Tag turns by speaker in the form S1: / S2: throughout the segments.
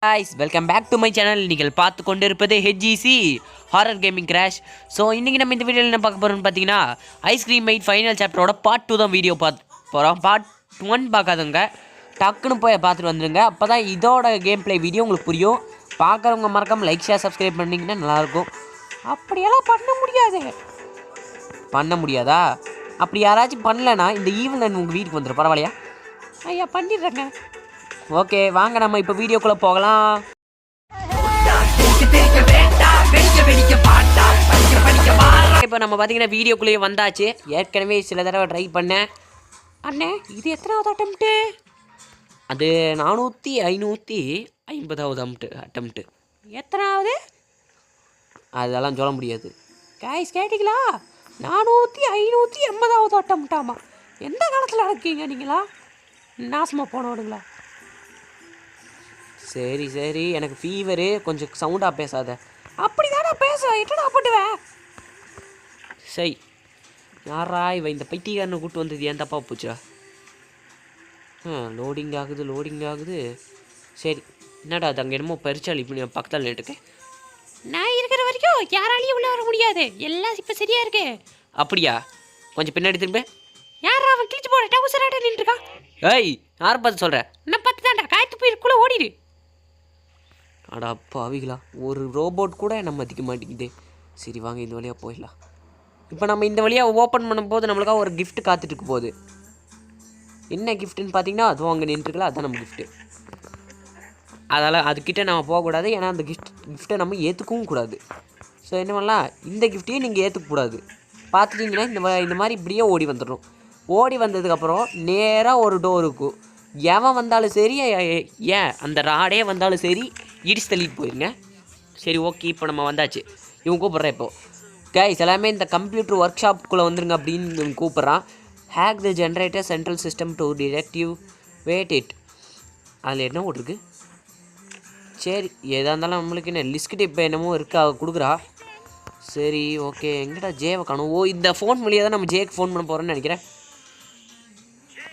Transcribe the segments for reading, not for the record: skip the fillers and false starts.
S1: guys, welcome back to my channel. நீங்கள் பார்த்து கொண்டிருப்பது HGC horror gaming crash. So இன்றைக்கி நம்ம இந்த வீடியோவில் என்ன பார்க்க போகிறோம்னு பார்த்தீங்கன்னா ஐஸ்கிரீம் மைட் ஃபைனல் சாப்டரோட பார்ட் 2 தான் வீடியோ பார்த்து போகிறோம். பார்ட் 1 பார்க்காதவங்க டக்குன்னு போய் பார்த்துட்டு வந்துடுங்க. அப்போ தான் இதோட கேம் ப்ளே வீடியோ உங்களுக்கு புரியும். பார்க்குறவங்க மறக்காமல் லைக் ஷேர் சப்ஸ்கிரைப் பண்ணிங்கன்னா நல்லாயிருக்கும். அப்படியெல்லாம் பண்ண முடியாதா? அப்படி யாராச்சும் பண்ணலைன்னா இந்த ஈவினிங் உங்கள் வீட்டுக்கு வந்துடும். பரவாயில்லையா? ஐயா பண்ணிடுறேங்க. ஓகே வாங்க நம்ம இப்போ வீடியோக்குள்ளே போகலாம். இப்போ நம்ம பார்த்தீங்கன்னா வீடியோக்குள்ளேயே வந்தாச்சு. ஏற்கனவே சில தடவை ட்ரை பண்ணேன். அண்ணே இது எத்தனாவது அட்டம்ப்ட்டு? அது 450வது அட்டம்ப்ட்டு. எத்தனாவது? அதெல்லாம் சொல்ல முடியாது. கைஸ் கேட்டிங்களா? 580வது அட்டம்ப்டாமா? எந்த காலத்தில் இருக்கீங்க நீங்களா? நாசமாக போனவனுங்களா? சரி எனக்கு ஃபீவரு, கொஞ்சம் சவுண்டாக பேசாத. அப்படி தானே பேசுவேன், என்னடா பண்ணுவேன்? சரி யாரா இவன் இந்த பைத்தியக்காரனை கூப்பிட்டு வந்தது ஏன் தப்பாக போச்சுடா? லோடிங் ஆகுது. சரி என்னடா அது அங்கே என்னமோ பரிச்சாளி இப்படி பக்கத்தில் நின்றுருக்கேன். நான் இருக்கிற வரைக்கும் யாராலையும் உள்ளே வர முடியாது. எல்லாம் இப்போ சரியா இருக்கு. அப்படியா? கொஞ்சம் பின்னாடி திரும்ப. யாரா அவன் கிழிச்சு போட டவுசராட்ட நின்றுருக்கான்? ஏய் யாரை பார்த்து சொல்கிறேன்? நான் பார்த்து தான்டா காய்த்து போயிருக்குள்ளே ஓடிடு. அடா பாவிகளா, ஒரு ரோபோட் கூட நம்ம மதிக்க மாட்டேங்குது. சரி வாங்க இந்த வழியாக போயிடலாம். இப்போ நம்ம இந்த வழியாக ஓப்பன் பண்ணும்போது நம்மளுக்காக ஒரு கிஃப்ட் காத்துட்டு போகுது. என்ன கிஃப்ட்டுன்னு பார்த்தீங்கன்னா அதுவும் அங்கே நின்றுருக்கலாம். அதுதான் நம்ம கிஃப்ட்டு. அதனால் அதுக்கிட்ட நம்ம போகக்கூடாது. ஏன்னா அந்த கிஃப்ட்டை நம்ம ஏற்றுக்கவும் கூடாது. ஸோ என்ன பண்ணலாம், இந்த கிஃப்ட்டையும் நீங்கள் ஏற்றுக்கக்கூடாது. பார்த்துட்டிங்கன்னா இந்த மாதிரி இப்படியே ஓடி வந்துடணும். ஓடி வந்ததுக்கப்புறம் நேராக ஒரு டோர் இருக்கும். எவன் வந்தாலும் சரி, ஏன் அந்த ராடே வந்தாலும் சரி, இடிச்சு தள்ளிட்டு போயிருங்க. சரி ஓகே இப்போ நம்ம வந்தாச்சு. இவன் கூப்பிட்றேன் இப்போது. கைஸ் எல்லாமே இந்த கம்ப்யூட்டர் ஒர்க் ஷாப்புக்குள்ளே வந்துருங்க அப்படின்னு இவன் கூப்பிட்றான். Hack the generator central system to detective wait it. அதில் என்ன ஓட்டிருக்கு? சரி எதாக இருந்தாலும் நம்மளுக்கு என்ன லிஸ்கிட்ட இப்போ என்னமோ இருக்கா கொடுக்குறா. சரி ஓகே எங்கடா ஜேவை காணும்? ஓ இந்த ஃபோன் வழியாக தான் நம்ம ஜேக்கு ஃபோன் பண்ண போகிறோன்னு நினைக்கிறேன்.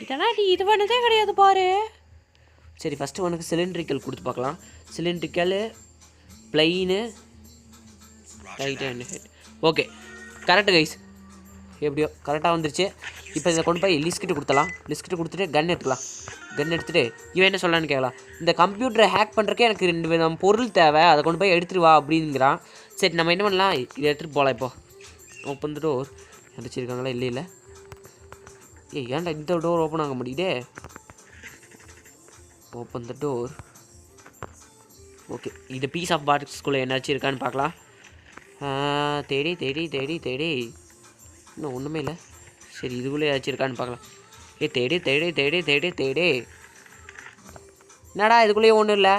S1: இதெல்லாம் நீ இது பண்ணதே கிடையாது பாரு. சரி ஃபஸ்ட்டு உனக்கு சிலிண்ட்ரிக்கல் கொடுத்து பார்க்கலாம். Cylindrical plain right hand head. Okay correct guys, எப்படியோ கரெக்டாக வந்துருச்சு. இப்போ இதை கொண்டு போய் லிஸ்கிட்ட கொடுத்தலாம். லிஸ்கிட்ட கொடுத்துட்டு கன் எடுத்துக்கலாம். கன் எடுத்துகிட்டு இவன் என்ன சொல்லலான்னு கேட்கலாம். இந்த கம்ப்யூட்டரை ஹேக் பண்ணுறக்கே எனக்கு 2 விதம் பொருள் தேவை, அதை கொண்டு போய் எடுத்துகிட்டு வா அப்படிங்கிறான். சரி நம்ம என்ன பண்ணலாம், இதை எடுத்துகிட்டு போகலாம். இப்போ ஓப்பன் த டோர். அடிச்சிருக்காங்களா? இல்லை ஏன்டா இந்த டோர் ஓப்பன் ஆக முடியுதே. Open the door. ஓகே இது பீஸ் ஆஃப் பாக்ஸ்குள்ளே என்னாச்சு இருக்கான்னு பார்க்கலாம். தேடி இன்னும் ஒன்றுமே இல்லை. சரி இதுக்குள்ளே ஏதாச்சும் இருக்கான்னு பார்க்கலாம். தேடி என்னடா இதுக்குள்ளேயே ஒன்றும் இல்லை,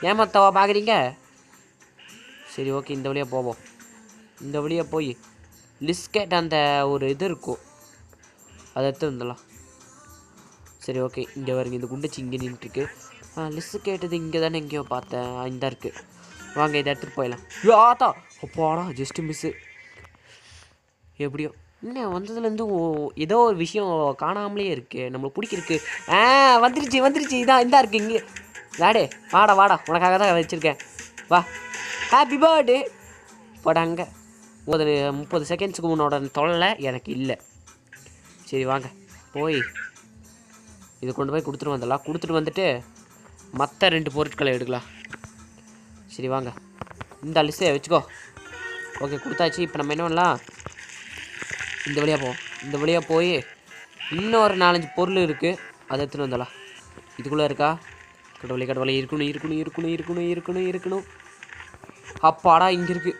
S1: ஏமாத்தவா பார்க்குறீங்க? சரி ஓகே இந்த வழியாக போவோம். இந்த வழியாக போய் லிஸ்கெட் அந்த ஒரு இது இருக்கும், அதை எடுத்து வந்துடலாம். சரி ஓகே இங்கே வருங்க, இந்த குண்டச்சி இங்கே நின்றுட்டுருக்கு. லிஸ்ட்டு கேட்டது இங்கே தானே எங்கேயோ பார்த்தேன். இந்த இருக்குது, வாங்க இதை எடுத்துகிட்டு போயிடலாம். ஆத்தா அப்பாடா ஜஸ்ட்டு மிஸ்ஸு. எப்படியோ இன்னும் வந்ததுலேருந்து ஏதோ ஒரு விஷயம் காணாமலே இருக்குது, நம்மளுக்கு பிடிக்கிருக்கு. வந்துருச்சு இதான் இருக்குது இங்கே. வாடா உனக்காக தான் வச்சுருக்கேன், வா. Happy birthday போடாங்க. 30 செகண்ட்ஸுக்கு முன்னோட தொல்லை எனக்கு இல்லை. சரி வாங்க போய் இது கொண்டு போய் கொடுத்துட்டு வந்துடலாம். கொடுத்துட்டு வந்துட்டு மற்ற 2 பொருட்களை எடுக்கலாம். சரி வாங்க இந்த லிஸ்ட்டை வச்சுக்கோ. ஓகே கொடுத்தாச்சு. இப்போ நம்ம என்ன பண்ணலாம், இந்த வழியாக போய் இன்னொரு 4-5 பொருள் இருக்குது, அதை எடுத்துகிட்டு வந்துடலாம். இதுக்குள்ளே இருக்கா? கடவுளை இருக்கணும். அப்பாடா இங்கே இருக்குது.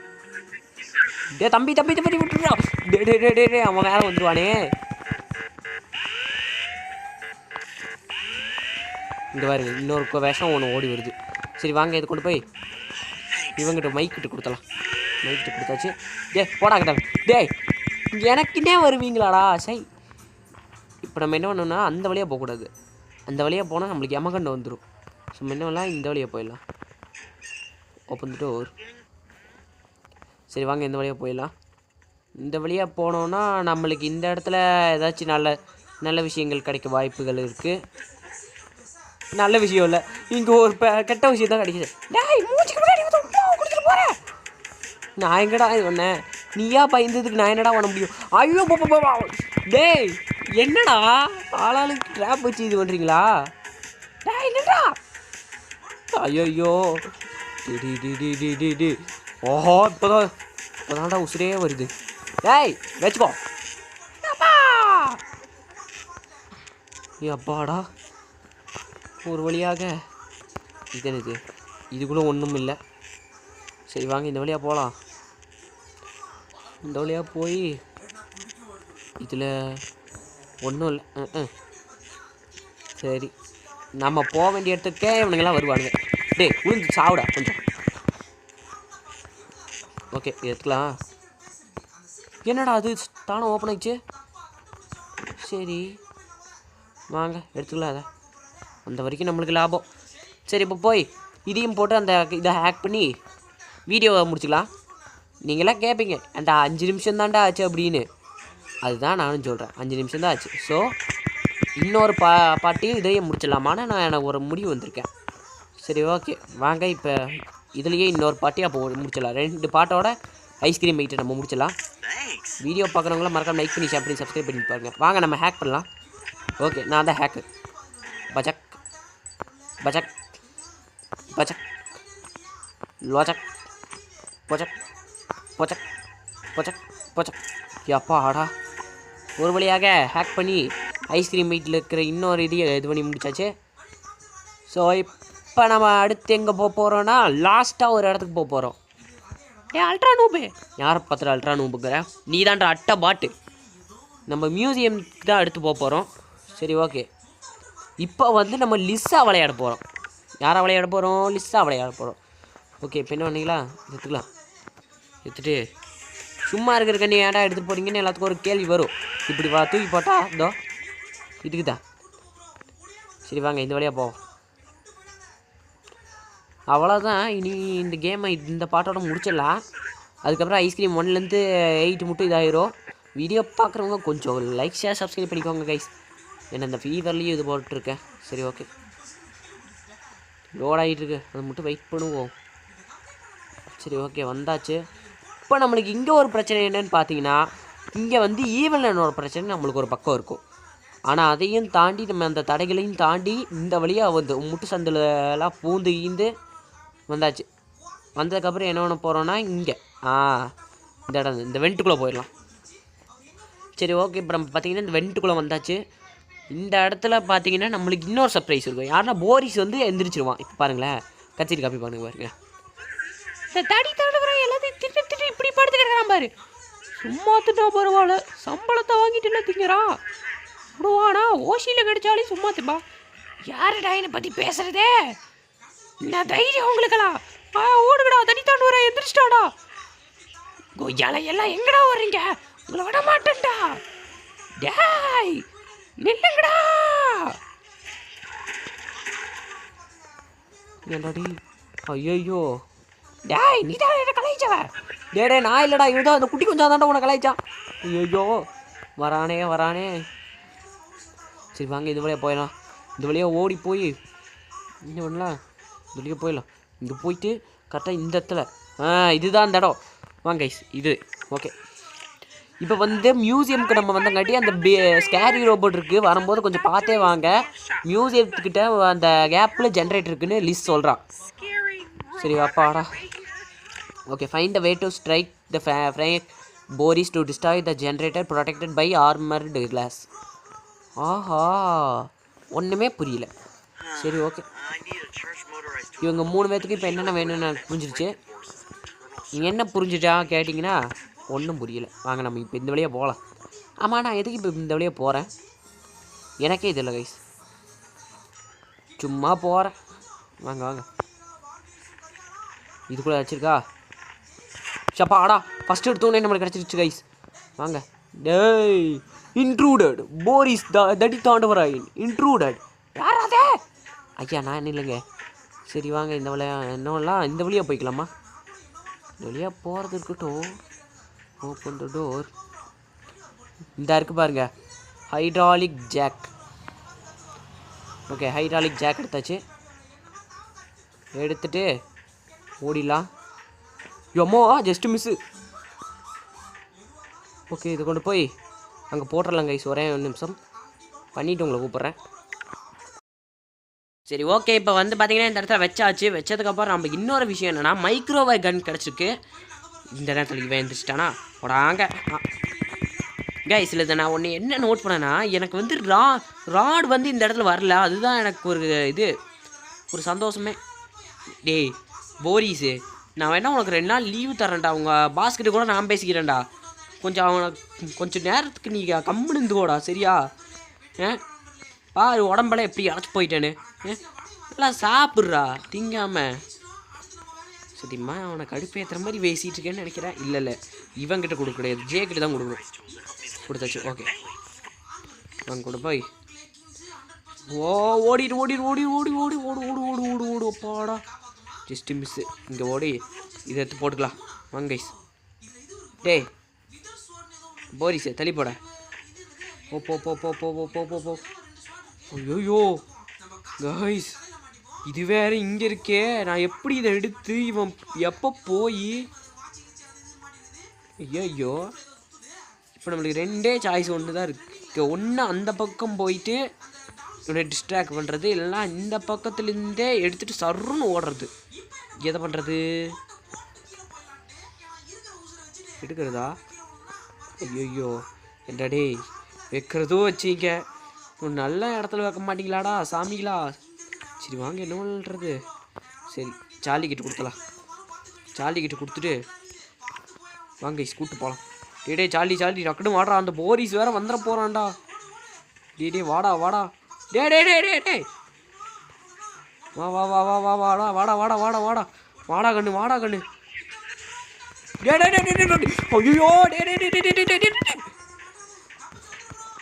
S1: தம்பி விட்டுறா. அவன் மேலே வந்துடுவானே. இங்கே பாருங்க இன்னொரு விஷம் ஒன்று ஓடி வருது. சரி வாங்க இதை கொண்டு போய் இவங்கிட்ட மைக்கிட்ட கொடுத்தலாம். மைக்கிட்ட கொடுத்தாச்சு. போடா கிட்ட. எனக்குன்னே வருவீங்களாடா? சரி இப்போ நம்ம என்ன பண்ணோம்னா அந்த வழியாக போகக்கூடாது. அந்த வழியாக போனால் நம்மளுக்கு எமகண்டு வந்துடும். ஸோ நம்ம என்ன பண்ணலாம், இந்த வழியாக போயிடலாம். Open door. சரி வாங்க இந்த வழியாக போயிடலாம். இந்த வழியாக போனோன்னா நம்மளுக்கு இந்த இடத்துல ஏதாச்சும் நல்ல விஷயங்கள் கிடைக்க வாய்ப்புகள் இருக்குது. நல்ல விஷயம் இல்லை, இங்கே ஒரு கெட்ட விஷயம் தான் கிடைக்குது. டேய் மூச்சுக்கு முன்னாடி கொடுத்துட்டு போகிறேன். நான் எங்கடா இது பண்ணேன்? நீயா பயந்ததுக்கு நான் என்னடா பண்ண முடியும்? ஐயோ டேய் என்னடா ஆளாளுக்கு ட்ராப் வச்சு இது பண்ணுறீங்களா? டேய் என்னடா? ஐயோ டி ஓஹோ இப்போதான்டா உசுரே வருது. டேய் வச்சுக்கோ. அப்பாடா ஒரு வழியாக இது என்னது? இதுக்குள்ளே ஒன்றும் இல்லை. சரி வாங்க இந்த வழியாக போகலாம். இந்த வழியாக போய் இதில் ஒன்றும் இல்லை. சரி நம்ம போக வேண்டிய இடத்துக்கே இவனுங்கெல்லாம் வருவானுங்க. டேய் விழுந்து சாவுடா கொஞ்சம். ஓகே எடுத்துக்கலாம். என்னடா அது தானே ஓப்பன் ஆயிடுச்சு. சரி வாங்க எடுத்துக்கலாம். அதை அந்த வரைக்கும் நம்மளுக்கு லாபம். சரி இப்போ போய் இதையும் போட்டு அந்த இதை ஹேக் பண்ணி வீடியோவை முடிச்சுக்கலாம். நீங்களாம் கேட்பீங்க அந்த 5 நிமிஷம் தான்டா ஆச்சு அப்படின்னு. அதுதான் நானும் சொல்கிறேன், 5 நிமிஷம் தான் ஆச்சு. ஸோ இன்னொரு பாட்டியும் இதையும் முடிச்சிடலாமான்னு நான் எனக்கு ஒரு முடிவு வந்திருக்கேன். சரி ஓகே வாங்க இப்போ இதுலேயே இன்னொரு பாட்டி அப்போ முடிச்சிடலாம். 2 பாட்டோட ஐஸ்கிரீம் ஐட்டு நம்ம முடிச்சிடலாம். வீடியோ பார்க்குறவங்களாம் மறக்காம லைக் பண்ணி ஷேர் பண்ணி சப்ஸ்கிரைப் பண்ணி பாருங்கள். வாங்க நம்ம ஹேக் பண்ணலாம். ஓகே நான் தான் ஹேக்கு. பஜக் பஜக் பஜக் லோஜக் பொஜக் பொஜக் பொஜக் பொஜக். எப்பா ஆடா ஒரு வழியாக ஹேக் பண்ணி ஐஸ்கிரீம் வீட்டில் இருக்கிற இன்னொரு இதையை இது பண்ணி முடிச்சாச்சு. ஸோ இப்போ நம்ம அடுத்து எங்கே போக போகிறோன்னா லாஸ்ட்டாக ஒரு இடத்துக்கு போக போகிறோம். அல்ட்ரா நூபு யாரை பார்த்துட்டு அல்ட்ரா நூபுங்கிற? நீ தான்டா அட்டை பாட்டு. நம்ம மியூசியம்க்கு தான் அடுத்து போக போகிறோம். சரி ஓகே இப்போ வந்து நம்ம லிஸ்ஸா விளையாட போகிறோம். யாரை விளையாட போகிறோம்? லிஸ்ஸா விளையாட போகிறோம். ஓகே இப்போ என்ன பண்ணீங்களா எடுத்துக்கலாம். எடுத்துகிட்டு சும்மா இருக்கிற கண்ணி ஏடா எடுத்துகிட்டு போகிறீங்கன்னு எல்லாத்துக்கும் ஒரு கேள்வி வரும். இப்படி தூக்கி போட்டா இதோ இதுக்கு தான். சரி வாங்க இந்த வழியாக போவோம். அவ்வளோதான். இனி இந்த கேமை இந்த பாட்டோட முடிச்சிடலாம். அதுக்கப்புறம் ஐஸ்கிரீம் 1லேருந்து 8 மட்டும் இதாகிரும். வீடியோ பார்க்குறவங்க கொஞ்சம் லைக் ஷேர் சப்ஸ்கிரைப் பண்ணிக்கோங்க கைஸ். என்ன இந்த ஃபீவர்லேயும் இது போட்டுருக்கேன். சரி ஓகே லோட் ஆகிட்டுருக்கு, அதை மட்டும் வெயிட் பண்ணுவோம். சரி ஓகே வந்தாச்சு. இப்போ நம்மளுக்கு இங்கே ஒரு பிரச்சனை என்னன்னு பார்த்தீங்கன்னா, இங்கே வந்து ஈவலன் ஒரு பிரச்சனை நம்மளுக்கு ஒரு பக்கம் இருக்கும். ஆனால் அதையும் தாண்டி நம்ம அந்த தடைகளையும் தாண்டி இந்த வழியாக வந்து முட்டு சந்திலலாம் பூந்து ஈந்து வந்தாச்சு. வந்ததுக்கப்புறம் என்ன பண்ண போகிறோன்னா இங்கே இந்த இடம் இந்த வெண்ட்டுக்குள்ளே போயிடலாம். சரி ஓகே இப்போ நம்ம பார்த்தீங்கன்னா இந்த வெண்ட்டுக்குள்ளே வந்தாச்சு. இந்த இடத்துல பார்த்தீங்கன்னா நம்மளுக்கு இன்னொரு சர்ப்ரைஸ் இருக்கும். யாருன்னா போரிஸ் வந்து எந்திரிச்சிருவான். இப்போ பாருங்களேன் கச்சிட்டு காப்பி பாருங்க பாருங்க. இந்த தடி தடவை எல்லாத்தையும் திட்டு இப்படி படுத்துக்கிறான் பாரு. சும்மா திட்டா பரவாயில்ல, சம்பளத்தை வாங்கிட்டு என்ன திங்கிறான் விடுவானா? ஓசியில் கிடைச்சாலே சும்மா திப்பா. யாருடா என்னை பற்றி பேசுறதே? என்ன தைரியம் உங்களுக்கெல்லாம்? ஓடுங்கடா தடி தாண்டு வர எந்திரிச்சிட்டாடா. கொய்யால எல்லாம் எங்கடா வர்றீங்க? உங்களை விட மாட்டேன்டா. டேய் நில்லுங்கடா. என்னடி ஐயோ டேய் நீ தான் என்ன கலாய்ச்சவ? டே நான் இல்லைடா, இவன் அந்த குட்டி கொஞ்சம் தாண்டா உன்னை கலாய்ச்சான். ஐயோ வரானே. சரி வாங்க இது வழியாக போயிடலாம். இந்த வழியாக ஓடி போய் என்ன பண்ணலாம்? இந்த வழியாக போயிடலாம். இங்கே போயிட்டு கரெக்டாக இந்த இடத்துல இதுதான் இந்த இடம். வாங்க கைஸ் இது ஓகே. இப்போ வந்து மியூசியமுக்கு நம்ம வந்தங்காட்டி அந்த ஸ்கேரி ரோபோட் இருக்குது, வரும்போது கொஞ்சம் பார்த்தே வாங்க. மியூசியத்துக்கிட்ட அந்த கேப்பில் ஜென்ரேட்டர் இருக்குன்னு லிஸ்ட் சொல்கிறான். சரி வாப்பாடா. Okay find the way to strike the freak Boris to destroy the generator protected by armoured glass. ஆஹா ஒன்றுமே புரியல. சரி ஓகே இவங்க 3 பேர்த்துக்கு இப்போ என்னென்ன வேணும்னு புரிஞ்சிருச்சு. நீங்கள் என்ன புரிஞ்சுட்டா கேட்டிங்கன்னா ஒன்றும் புரியல. வாங்க நம்ம இப்போ இந்த வழியாக போகலாம். ஆமாம் நான் எதுக்கு இப்போ இந்த வழியாக போகிறேன் எனக்கே இது இல்லை கைஸ், சும்மா போகிறேன். வாங்க இதுக்குள்ளே வச்சுருக்கா சப்பாடா. ஃபஸ்ட்டு எடுத்தோன்னே நம்மளுக்கு கிடச்சிருச்சு கைஸ். வாங்க. டேய் இன்ட்ரூடட் போரிஸ் தடி தாண்டவராயன் இன்ட்ரூடட். யார் அதே? ஐயா நான் என்ன இல்லைங்க. சரி வாங்க இந்த வழியாக என்னலாம் இந்த வழியாக போய்க்கலாமா? இந்த வழியாக போகிறது இருக்கட்டும். Open the door. இந்த இருக்குது பாருங்க hydraulic jack. Okay hydraulic jack எடுத்தாச்சு. எடுத்துகிட்டு ஓடிடலாம். எம்மோ ஜஸ்ட்டு மிஸ்ஸு. ஓகே இதை கொண்டு போய் அங்கே போட்டுடலாம் கைஸ். ஒரே ஒரு நிமிஷம் பண்ணிவிட்டு உங்களை கூப்பிட்றேன். சரி ஓகே இப்போ வந்து பார்த்தீங்கன்னா இந்த இடத்துல வச்சாச்சு. வச்சதுக்கப்புறம் நம்ம இன்னொரு விஷயம் என்னென்னா மைக்ரோவேவ் கன் கிடச்சிருக்கு. இந்த நேரத்தில் இவன் எழுந்திரிச்சிட்டானா போடாங்க கைஸ். இல்லை இதை நான் ஒன்று என்ன நோட் பண்ணேன்னா எனக்கு வந்து ராட் வந்து இந்த இடத்துல வரல. அதுதான் எனக்கு ஒரு சந்தோஷமே. டேய் போரிஸு, நான் வேணா உனக்கு 2 நாள் லீவு தரேன்டா. அவங்க பாஸ்கிட்ட கூட நான் பேசிக்கிறேன்டா. கொஞ்சம் நேரத்துக்கு நீ கம்முன்னு இருந்துக்கோடா சரியா? பாரு உடம்பெல்லாம் எப்படி அழைச்சி போயிட்டேன்னு. எல்லாம் சாப்பிட்றா திங்காம. சரிம்மா அவனை கடுப்பேற்றுற மாதிரி பேசிகிட்டு இருக்கேன்னு நினைக்கிறேன். இல்லை இவங்கிட்ட கொடுக்க கிடையாது, ஜே கிட்ட தான் கொடுக்கணும். கொடுத்தாச்சு. ஓகே அவங்க கூட போய் ஓடிட்டு ஓடி ஓடி ஓடி ஓடி ஓடு ஓடு ஓடு ஓடு ஓடு அப்பாடா ஜஸ்ட்டு மிஸ்ஸு. இங்கே ஓடி இதை எடுத்து போட்டுக்கலாம் வாங்க கைஸ். டேய் போரிஸு தள்ளி போட. போ போ போ போ போ போ போ போ. ஐயோ கைஸ் இது வேறு இங்கே இருக்கே. நான் எப்படி இதை எடுத்து இவன் எப்போ போய் ஐயோ இப்போ நம்மளுக்கு 2 சாய்ஸ் ஒன்று தான் இருக்குது. ஒன்று அந்த பக்கம் போயிட்டு இவனை டிஸ்ட்ராக்ட் பண்ணுறது, இல்லைன்னா இந்த பக்கத்துலேருந்தே எடுத்துகிட்டு சர்ன்னு ஓடுறது. எதை பண்ணுறது? எடுக்கிறதா? ஐயோ என்னடே வைக்கிறதும் வச்சிங்க. நல்ல இடத்துல வைக்க மாட்டீங்களாடா சாமிங்களா? சரி வாங்க என்ன பண்ணுறது. சரி சார்லி கிட்ட கொடுத்துட்டு வாங்க கூப்பிட்டு போகலாம். டே சார்லி டக்குன்னு வாடா. அந்த போரிஸ் வேறு வந்துட போகிறான்டா. டே வாடா டே வா வா வா வா வா வாடா வாடா வாடா வாடா வாடா வாடா கண்ணு ஐயோ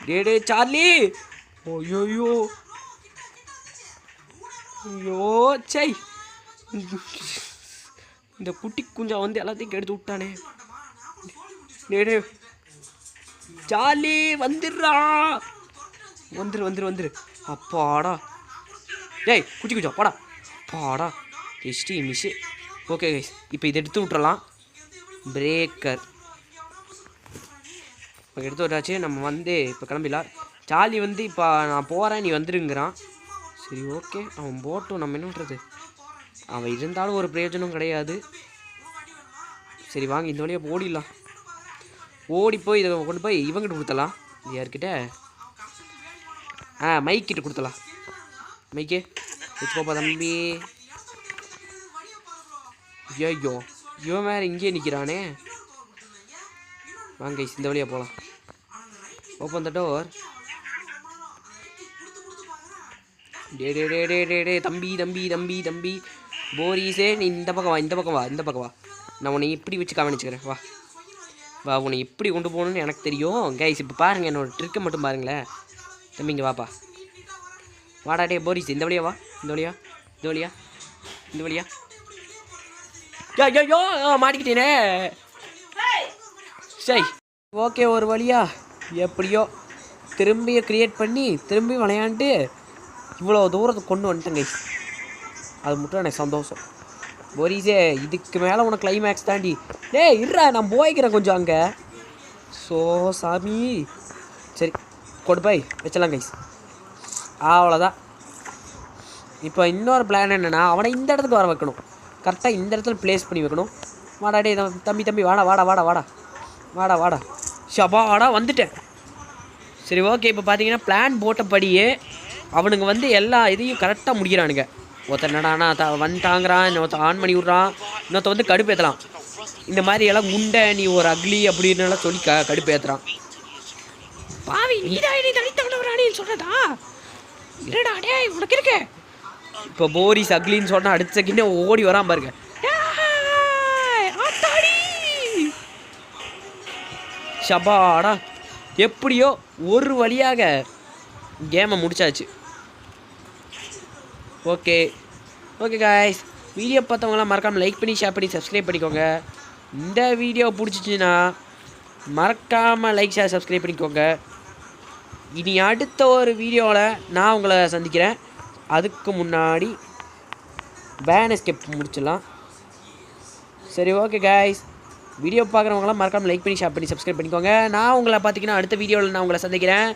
S1: டே சார்லி. ஐயோ சை இந்த குட்டி குஞ்சா வந்து எல்லாத்தையும் கெடுத்து விட்டானே. டே சார்லி வந்துடுறா. வந்துரு அப்பாடா. டேய் குச்சி குச்சா பாடா பாடா ஜஸ்டி மிஸ்ஸு. ஓகே கைஸ் இப்போ இதை எடுத்து விட்றலாம். பிரேக்கர் இப்போ எடுத்து விட்டாச்சு. நம்ம வந்து இப்போ கிளம்பிடலாம். சார்லி வந்து இப்போ நான் போகிறேன் நீ வந்துருங்கிறான். சரி ஓகே அவன் போட்டும், நம்ம என்ன பண்ணுறது. அவன் இருந்தாலும் ஒரு பிரயோஜனம் கிடையாது. சரி வாங்க இந்த வழியாக ஓடிடலாம். ஓடி போய் இதை கொண்டு போய் இவங்கிட்ட கொடுத்தலாம். யார்கிட்ட? மைக் கிட்ட கொடுத்தலாம். மைக்கே வச்சுக்கோப்பா தம்பி. ஐயோ இவன் வேறு இங்கேயே நிற்கிறானே. வாங்க இந்த வழியாக போகலாம். Open the door. டே தம்பி போரிஸே நீ இந்த பக்கம் வா. நான் உன்னை எப்படி வச்சு கவனிச்சுக்கிறேன். வா உன்னை எப்படி கொண்டு போகணுன்னு எனக்கு தெரியும். கைஸ் இப்போ பாருங்கள் என்னோடய ட்ரிக்கை மட்டும் பாருங்களேன். தம்பி இங்கே வாப்பா. வாடா டே போரிஸ் இந்த வழியா வா. இந்த வழியா ஐயோ மாட்டிக்கிட்டேனே. சரி ஓகே ஒரு வழியா எப்படியோ திரும்பிய க்ரியேட் பண்ணி திரும்பி விளையாண்டு இவ்வளோ தூரத்துக்கு கொண்டு வந்துட்டேன் கைஸ். அது மட்டும் எனக்கு சந்தோஷம். போரிஸே இதுக்கு மேலே உனக்கு கிளைமேக்ஸ் தாண்டி. இருடா நான் போய்க்கிறேன் கொஞ்சம் அங்கே. சாமி சரி கொண்டு போய் வச்சலாம் கைஸ். அவ்வளோதான். இப்போ இன்னொரு பிளான் என்னென்னா அவனை இந்த இடத்துக்கு வர வைக்கணும். கரெக்டாக இந்த இடத்துல ப்ளேஸ் பண்ணி வைக்கணும். வாடா டே தம்பி வாடா ஷபாடா வந்துட்டேன். சரி ஓகே இப்போ பார்த்தீங்கன்னா பிளான் போட்டபடியே அவனுங்க வந்து எல்லா இதையும் கரெக்டாக முடிக்கிறானுங்க. ஒருத்தர் என்னடானா வந்துட்டாங்கிறான், இன்னொருத்தர் ஆன் பண்ணி விட்றான், இன்னொருத்த வந்து கடுப்பேற்றலாம். இந்த மாதிரி எல்லாம் முண்டை நீ ஒரு அக்லி அப்படின்னு சொல்லி கடுப்பேற்றுறான். பாவி நீடாயினி தனித்தவனவரானின்னு சொல்கிறதா? இருடா டே உனக்கு இருக்கு. இப்போ போரிஸ் அக்லின்னு சொன்னால் அடுத்த செகண்டே ஓடி வரான் பாருங்க. ஷபாடா எப்படியோ ஒரு வழியாக கேமை முடிச்சாச்சு. ஓகே காய்ஸ் வீடியோ பார்த்தவங்களாம் மறக்காமல் லைக் பண்ணி ஷேர் பண்ணி சப்ஸ்கிரைப் பண்ணிக்கோங்க. இந்த வீடியோ பிடிச்சிச்சின்னா மறக்காமல் லைக் ஷேர் சப்ஸ்கிரைப் பண்ணிக்கோங்க. இனி அடுத்த ஒரு வீடியோவில் நான் உங்களை சந்திக்கிறேன். அதுக்கு முன்னாடி வேன் எஸ்கேப் முடிச்சிடலாம். சரி ஓகே கைஸ், வீடியோ பார்க்குறவங்களாம் மறக்காமல் லைக் பண்ணி ஷேர் பண்ணி சப்ஸ்கிரைப் பண்ணிக்கோங்க. நான் உங்களை பார்த்தீங்கன்னா அடுத்த வீடியோவில் நான் உங்களை சந்திக்கிறேன்.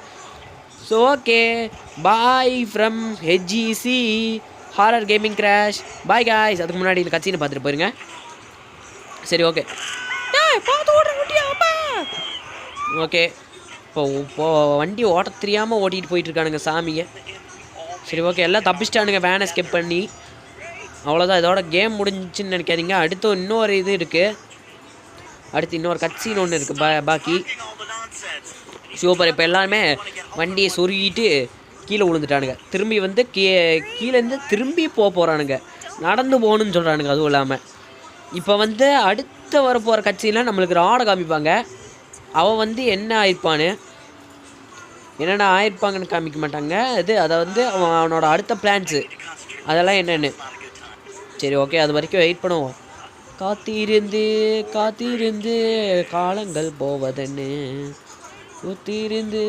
S1: So okay, bye from HCG horror gaming crash. Bye guys. அதுக்கு முன்னாடி இந்த கட்சின்னு பார்த்துட்டு போயிருங்க. சரி ஓகே. ஓகே, இப்போ வண்டி ஓட்ட தெரியாமல் ஓட்டிகிட்டு போயிட்டுருக்கானுங்க சாமிங்க. சரி ஓகே, எல்லாம் தப்பிச்சிட்டானுங்க வேன் எஸ்கேப் பண்ணி. அவ்வளோதான், இதோட கேம் முடிஞ்சின்னு நினைக்காதீங்க. அடுத்து இன்னொரு இது இருக்குது. அடுத்து இன்னொரு கட்சின்னு ஒன்று இருக்குது பாக்கி. சூப்பர். இப்போ எல்லாருமே வண்டியை சொருகிட்டு கீழே விழுந்துட்டானுங்க. திரும்பி வந்து கீழேருந்து திரும்பி போகிறானுங்க. நடந்து போகணுன்னு சொல்கிறானுங்க. அதுவும் இல்லாமல் இப்போ வந்து அடுத்த வரப்போகிற கட்சியில் நம்மளுக்கு ராடை காமிப்பாங்க. அவன் வந்து என்ன ஆயிருப்பான்னு, என்னென்ன ஆயிருப்பாங்கன்னு காமிக்க மாட்டாங்க. அதை வந்து அவனோட அடுத்த பிளான்ஸு அதெல்லாம் என்னென்னு. சரி ஓகே, அது வரைக்கும் வெயிட் பண்ணுவோம். காத்திருந்து காத்திருந்து காலங்கள் போவதன்னு, கூத்திருந்து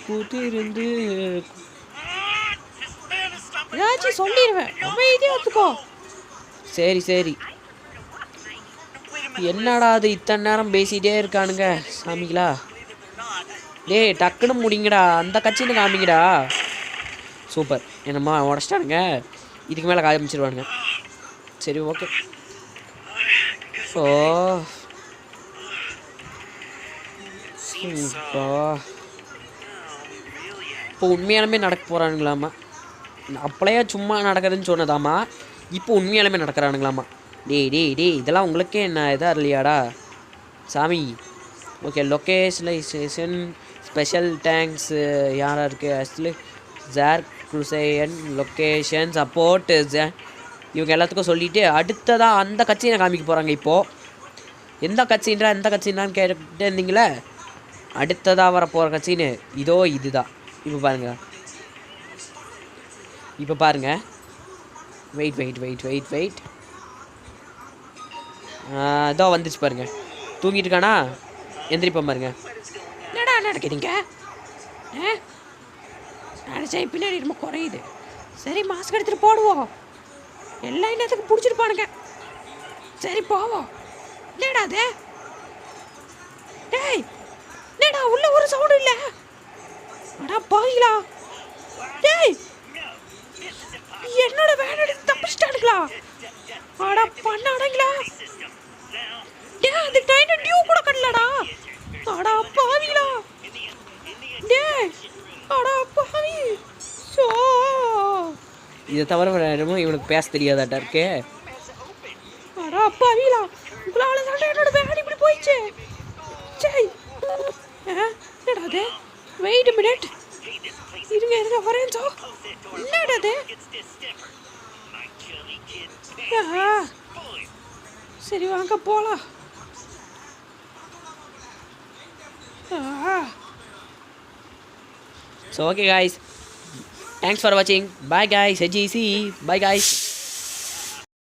S1: கூத்திருந்து ஏதாச்சும் சொல்லிடுவேன். அமைதியாத்துக்கோ. சரி சரி, என்னடா அது இத்தனை நேரம் பேசிகிட்டே இருக்கானுங்க சாமிங்களா. டேய் டக்குன்னு முடிங்கடா, அந்த கட்சின்னு காமிங்கடா. சூப்பர். என்னம்மா உடச்சிட்டானுங்க, இதுக்கு மேலே காமிச்சிருவானுங்க. சரி ஓகே. ஸோ இப்போ உண்மையாலுமே நடக்க போகிறானுங்களாம்மா. அப்பளையா சும்மா நடக்கிறதுன்னு சொன்னதாம்மா, இப்போ உண்மையாலுமே நடக்கிறானுங்களாம்மா. டேய் டேய் டேய், இதெல்லாம் உங்களுக்கே என்ன இதாக இல்லையாடா சாமி. ஓகே, லொக்கேஷனைசேஷன் ஸ்பெஷல் டேங்க்ஸ் யாராக இருக்குது ஆக்சுவலி ஜார் குருசையன் லொக்கேஷன் சப்போர்ட் இவங்க எல்லாத்துக்கும் சொல்லிவிட்டு அடுத்ததாக அந்த கட்சியை காமிக்க போகிறாங்க. இப்போது எந்த கட்சின்னான்னு கேட்டுகிட்டே இருந்தீங்களே, அடுத்ததாக வர போகிற கட்சின்னு இதோ இதுதான். இப்போ பாருங்கள். வெயிட் இதோ வந்துச்சு பாருங்கள். தூங்கிட்டு இருக்கானா, எந்திரிப்போம் பாருங்க. என்னடா நடக்குதுங்க? நினச்சா பின்னாடி ரொம்ப குறையுது. சரி மாஸ்க் எடுத்துகிட்டு போடுவோம். எல்லா இன்னத்துக்கு பிடிச்சிருப்பானுங்க. சரி போவோம். என்னடா அது? டேய் என்னடா உள்ள ஒரு சவுண்டு இல்லை? அடா பாயிலா. டேய் என்னோட வேன் எடுத்து தப்பிச்சிட்டானுங்களா? அடா பண்ணானுங்களா? டேய் அந்த டைம் டியூ கூட கட்டலடா. அடா பாவிங்களா. டேய் அடா பாவி. சோ இதை தவிர வேறமோ இவனுக்கு பேச தெரியாதாட்டா இருக்கே. அடா பாவிங்களா, உங்களால தான் என்னோட வேன் இப்படி போயிடுச்சு. சரி என்னடா அது? வெயிட் மினிட், இருங்க வரேன். சோ என்னடா அது? சரி வாங்க போலாம். So okay guys, thanks for watching. Bye guys. HGC. Bye guys.